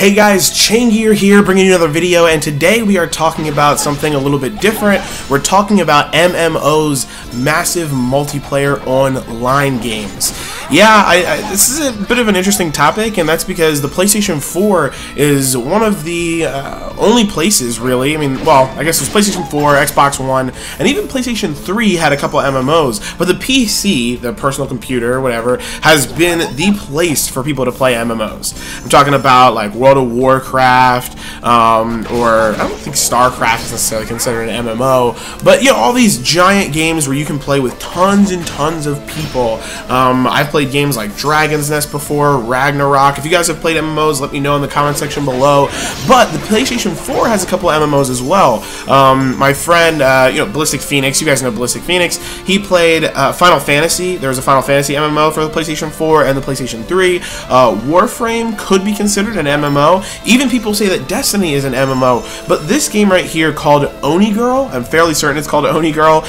Hey guys, Chaingear here, bringing you another video, and today we are talking about something a little bit different. We're talking about MMOs, massive multiplayer online games. Yeah, this is a bit of an interesting topic, and that's because the PlayStation 4 is one of the only places, really. I mean, well, I guess it was PlayStation 4, Xbox One, and even PlayStation 3 had a couple MMOs, but the PC, the personal computer, whatever, has been the place for people to play MMOs. I'm talking about, like, World of Warcraft, or I don't think StarCraft is necessarily considered an MMO, but, you know, all these giant games where you can play with tons and tons of people. I've played games like Dragon's Nest before, Ragnarok. If you guys have played MMOs, let me know in the comment section below. But the PlayStation 4 has a couple MMOs as well. My friend, Ballistic Phoenix, you guys know Ballistic Phoenix, he played Final Fantasy. There was a Final Fantasy MMO for the PlayStation 4 and the PlayStation 3. Warframe could be considered an MMO. Even people say that Destiny is an MMO. But this game right here called Onigiri, I'm fairly certain it's called Onigiri,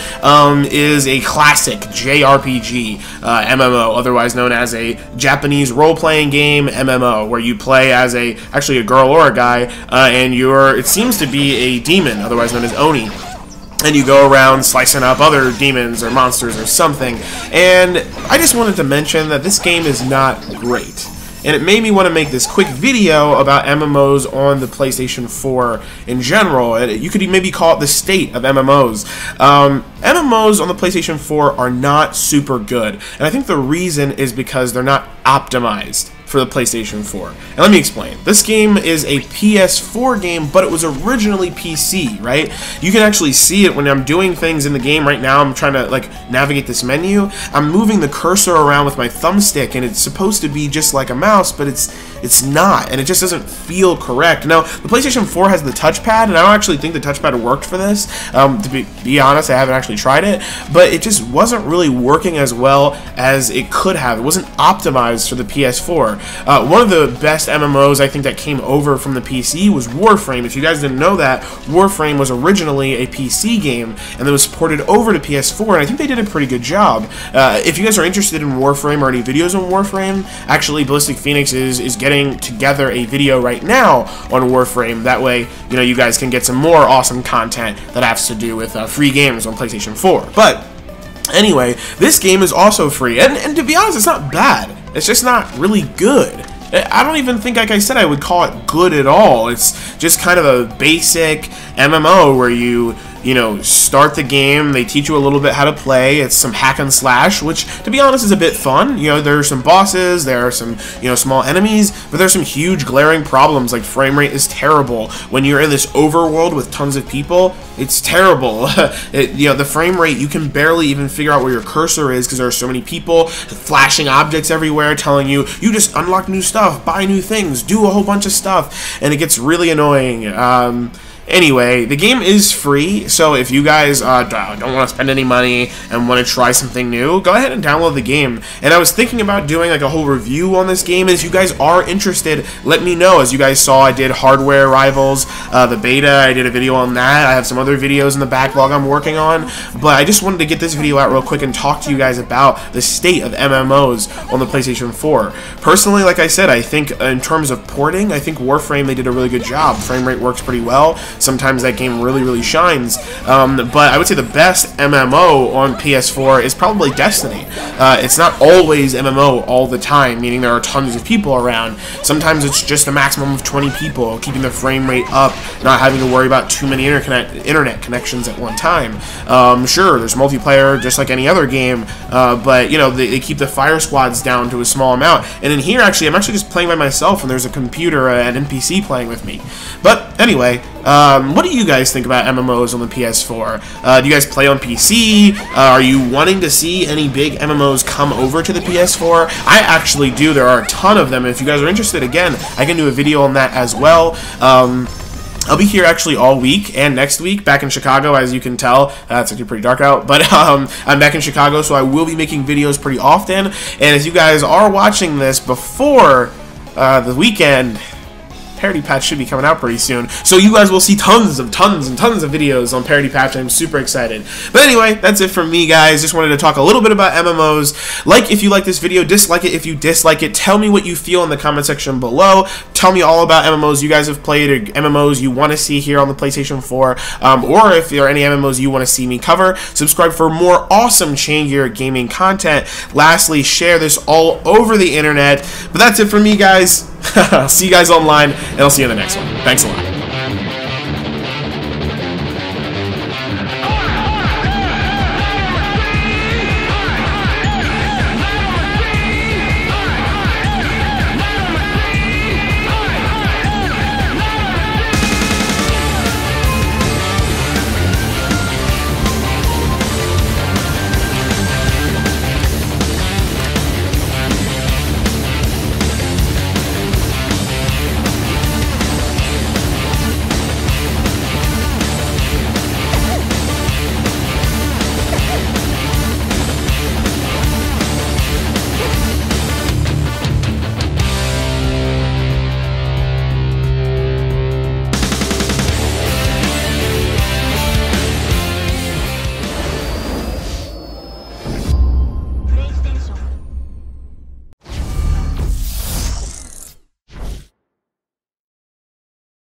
is a classic JRPG MMO, otherwise known as a Japanese role-playing game MMO, where you play as actually a girl or a guy, and it seems to be a demon, otherwise known as Oni. And you go around slicing up other demons or monsters or something. And I just wanted to mention that this game is not great. And it made me want to make this quick video about MMOs on the PlayStation 4 in general. You could maybe call it the state of MMOs. MMOs on the PlayStation 4 are not super good. And I think the reason is because they're not optimized for the PlayStation 4. And let me explain. This game is a PS4 game, but it was originally PC, right? You can actually see it when I'm doing things in the game right now. I'm trying to navigate this menu. I'm moving the cursor around with my thumbstick, and it's supposed to be just like a mouse, but it's not, and it just doesn't feel correct. Now, the PlayStation 4 has the touchpad, and I don't actually think the touchpad worked for this. To be honest, I haven't actually tried it, but it just wasn't really working as well as it could have. It wasn't optimized for the PS4. One of the best MMOs I think that came over from the PC was Warframe. If you guys didn't know that, Warframe was originally a PC game and then was ported over to PS4, and I think they did a pretty good job. If you guys are interested in Warframe or any videos on Warframe, actually Ballistic Phoenix is getting together a video right now on Warframe. That way, you guys can get some more awesome content that has to do with free games on PlayStation 4. But anyway, this game is also free, and to be honest, it's not bad. It's just not really good. I don't even think, like I said, I would call it good at all. It's just kind of a basic MMO where you start the game, they teach you a little bit how to play. It's some hack and slash, which, to be honest, is a bit fun. There are some bosses, there are some, small enemies, but there's some huge glaring problems, like frame rate is terrible. When you're in this overworld with tons of people, it's terrible. The frame rate, you can barely even figure out where your cursor is because there are so many people, flashing objects everywhere, telling you just unlock new stuff, buy new things, do a whole bunch of stuff, and it gets really annoying. Anyway, the game is free, so if you guys don't want to spend any money and want to try something new, go ahead and download the game. And I was thinking about doing a whole review on this game. As you guys are interested, let me know. As you guys saw, I did Hardware Rivals, the beta. I did a video on that. I have some other videos in the backlog I'm working on, but I just wanted to get this video out real quick and talk to you guys about the state of MMOs on the PlayStation 4. Personally, like I said, I think in terms of porting, I think Warframe, they did a really good job. Frame rate works pretty well. Sometimes that game really shines, but I would say the best MMO on PS4 is probably Destiny. It's not always MMO all the time, meaning there are tons of people around. Sometimes it's just a maximum of 20 people, keeping the frame rate up, not having to worry about too many internet connections at one time. Sure, there's multiplayer just like any other game, but they keep the fire squads down to a small amount. And in here, actually, I'm actually just playing by myself, and there's a computer, an NPC playing with me. But anyway, what do you guys think about MMOs on the PS4? Do you guys play on PC? Are you wanting to see any big MMOs come over to the PS4? I actually do. There are a ton of them. If you guys are interested, again, I can do a video on that as well. I'll be here actually all week and next week, back in Chicago, as you can tell. It's actually pretty dark out, but I'm back in Chicago, so I will be making videos pretty often. And as you guys are watching this before the weekend, Parity Patch should be coming out pretty soon. So you guys will see tons and tons of videos on Parity Patch. I'm super excited. But anyway, that's it from me, guys. Just wanted to talk a little bit about MMOs. Like if you like this video, dislike it if you dislike it. Tell me what you feel in the comment section below. Tell me all about MMOs you guys have played or MMOs you want to see here on the PlayStation 4, or if there are any MMOs you want to see me cover. Subscribe for more awesome Chaingear gaming content. Lastly, share this all over the internet. But that's it for me, guys. I'll see you guys online, and I'll see you in the next one. Thanks a lot.